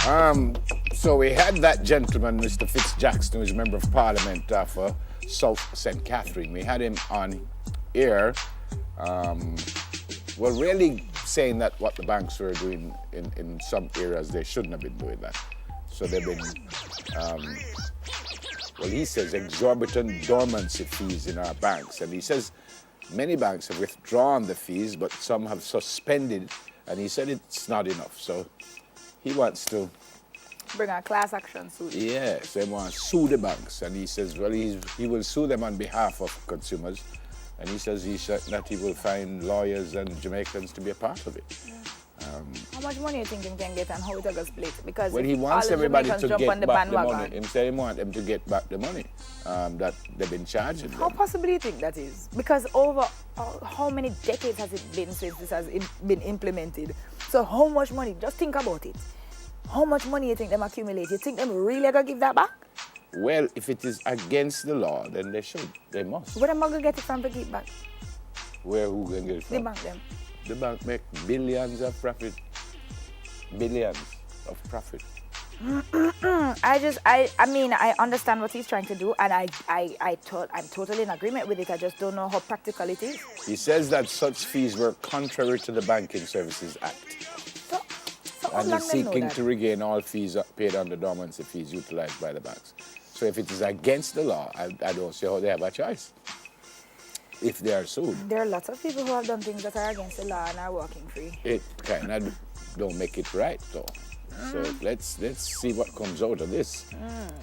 So we had that gentleman, Mr. Fitz, who is a member of Parliament for South St. Catherine. We had him on air, really saying that what the banks were doing in some areas, they shouldn't have been doing that. So they've been, he says exorbitant dormancy fees in our banks. And he says many banks have withdrawn the fees, but some have suspended, and he said it's not enough. So he wants to bring a class action suit. Yes, they want to sue the banks, and he says, he will sue them on behalf of consumers, and he says that he will find lawyers and Jamaicans to be a part of it. Yeah. How much money you think he can get and how it will split? Because he wants everybody to get back the money. He said he wants them to get back the money that they've been charging them. How possible do you think that is? Because over how many decades has it been since this has been implemented? So how much money? Just think about it. How much money you think them accumulate? You think them really are going to give that back? Well, if it is against the law, then they should. They must. Where am I going to get it from to give back? Who can get it from? The bank them. The bank make billions of profit. Billions of profit. I understand what he's trying to do, and I'm totally in agreement with it. I just don't know how practical it is. He says that such fees were contrary to the Banking Services Act. And is seeking to regain all fees paid under dormancy fees utilized by the banks. So if it is against the law, I don't see how they have a choice if they are sued. There are lots of people who have done things that are against the law and are walking free. It kind of don't make it right, though. So let's see what comes out of this.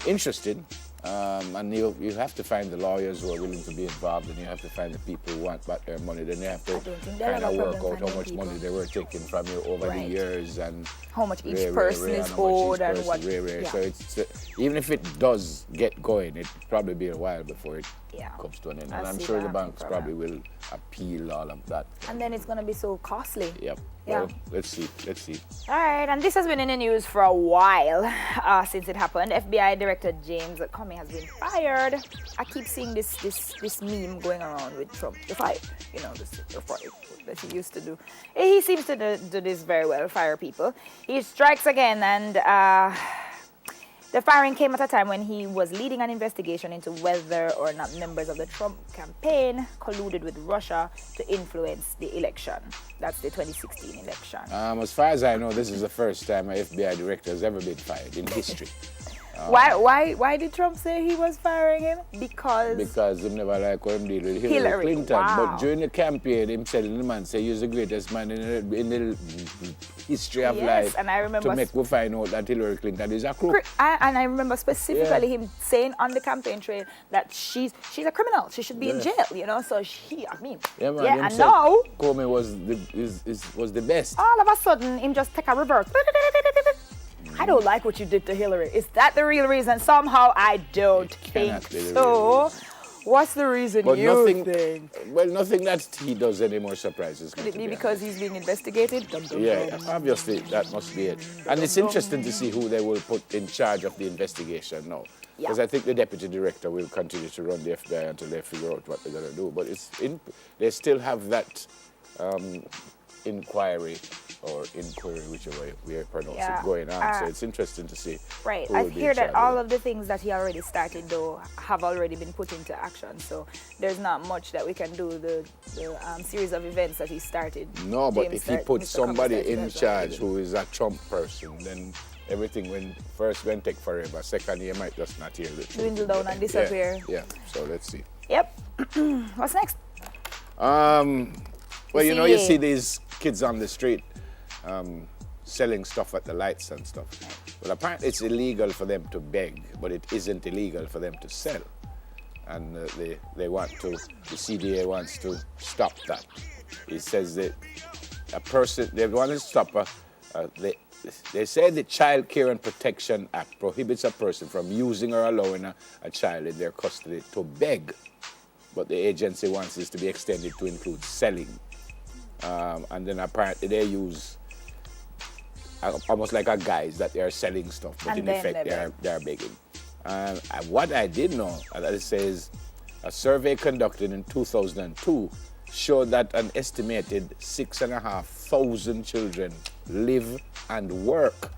Interesting. And you have to find the lawyers who are willing to be involved, and you have to find the people who want back their money. Then you have to kind of work out how much money they were taking from you over the years, and how much each person is owed, and what. So it's even if it does get going, it'll probably be a while before it comes to an end. And I'm sure the banks probably will appeal all of that. And then it's going to be so costly. Yep. Well, let's see. All right, and this has been in the news for a while since it happened. FBI Director James Comey has been fired. I keep seeing this meme going around with Trump, the fight, the fight that he used to do. He seems to do this very well, fire people. He strikes again, and the firing came at a time when he was leading an investigation into whether or not members of the Trump campaign colluded with Russia to influence the election. That's the 2016 election. As far as I know, this is the first time an FBI director has ever been fired in history. Why did Trump say he was firing him? Because he never liked how him deal with Hillary Clinton. Wow. But during the campaign, him telling the man, say he's the greatest man in the history of life. And I remember to make we find out that Hillary Clinton is a crook. And I remember specifically him saying on the campaign trail that she's a criminal. She should be in jail, So and now Comey was the best. All of a sudden, him just take a reverse. I don't like what you did to Hillary. Is that the real reason? Somehow I don't think so. What's the reason you think? Well, nothing that he does anymore surprises me. Could it be because he's being investigated? Obviously, that must be it. And it's interesting to see who they will put in charge of the investigation now. Because I think the deputy director will continue to run the FBI until they figure out what they're going to do. But they still have that inquiry, whichever way we pronounce it, going on. So it's interesting to see. Right. I hear that all of the things that he already started, though, have already been put into action. So there's not much that we can do. The series of events that he started. No, but if he puts somebody in charge who is a Trump person, then everything went take forever. Second, he might just not hear the truth. Dwindle down and disappear. Yeah. So let's see. Yep. What's next? Well, you see these kids on the street selling stuff at the lights and stuff. Well, apparently it's illegal for them to beg, but it isn't illegal for them to sell. And the CDA wants to stop that. It says that they want to stop they say the Child Care and Protection Act prohibits a person from using or allowing a child in their custody to beg. But the agency wants this to be extended to include selling. And then apparently they use almost like a guise that they are selling stuff, but in effect they are begging. And what I did know, it says a survey conducted in 2002 showed that an estimated 6,500 children live and work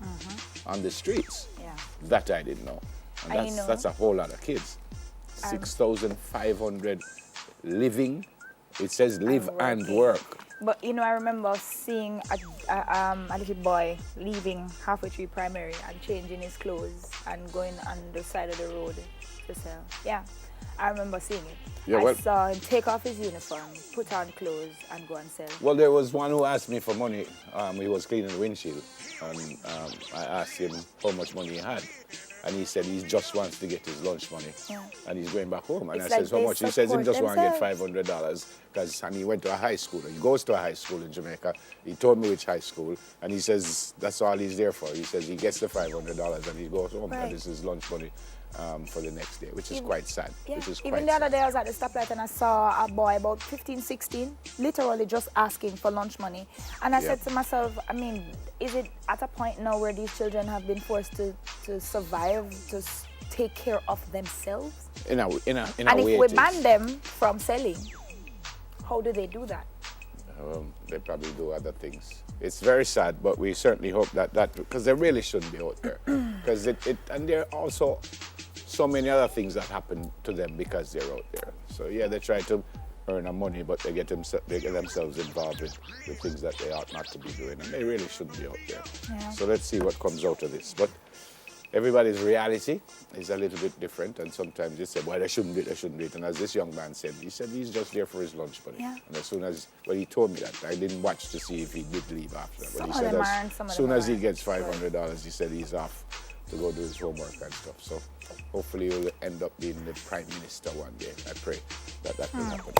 on the streets. Yeah. That I didn't know. And And that's a whole lot of kids. 6,500 living. It says live and work. But I remember seeing a little boy leaving halfway through primary and changing his clothes and going on the side of the road to sell. Yeah, I remember seeing it. Yeah, I well- saw him take off his uniform, put on clothes, and go and sell. Well, there was one who asked me for money. He was cleaning the windshield. And I asked him how much money he had. And he said he just wants to get his lunch money. Yeah. And he's going back home. And It's I like says, how they much? He says he support just want to get themselves. $500 and he went to a high school. He goes to a high school in Jamaica. He told me which high school. And he says that's all he's there for. He says he gets the $500 and he goes home. Right. And this is lunch money for the next day, which is quite sad. Yeah. Which is Even quite the other sad. day I was at the stoplight and I saw a boy about 15, 16, literally just asking for lunch money. And I Yeah. said to myself, I mean, is it at a point now where these children have been forced to survive, to take care of themselves? In a And way if we it is. ban them from selling, how do they do that? They probably do other things. It's very sad, but we certainly hope that because they really shouldn't be out there. Because and there are also so many other things that happen to them because they're out there. So yeah, they try to earn their money, but they get themselves involved with things that they ought not to be doing, and they really shouldn't be out there. Yeah. So let's see what comes out of this. But everybody's reality is a little bit different, and sometimes you say, well, they shouldn't do it. And as this young man said, he said he's just there for his lunch money. Yeah. And as soon as, well, he told me that. I didn't watch to see if he did leave after that. But he Some of said them as aren't, some of soon them as he aren't. gets $500, he said he's off to go do his homework and stuff. So hopefully he'll end up being the prime minister one day. I pray that will happen.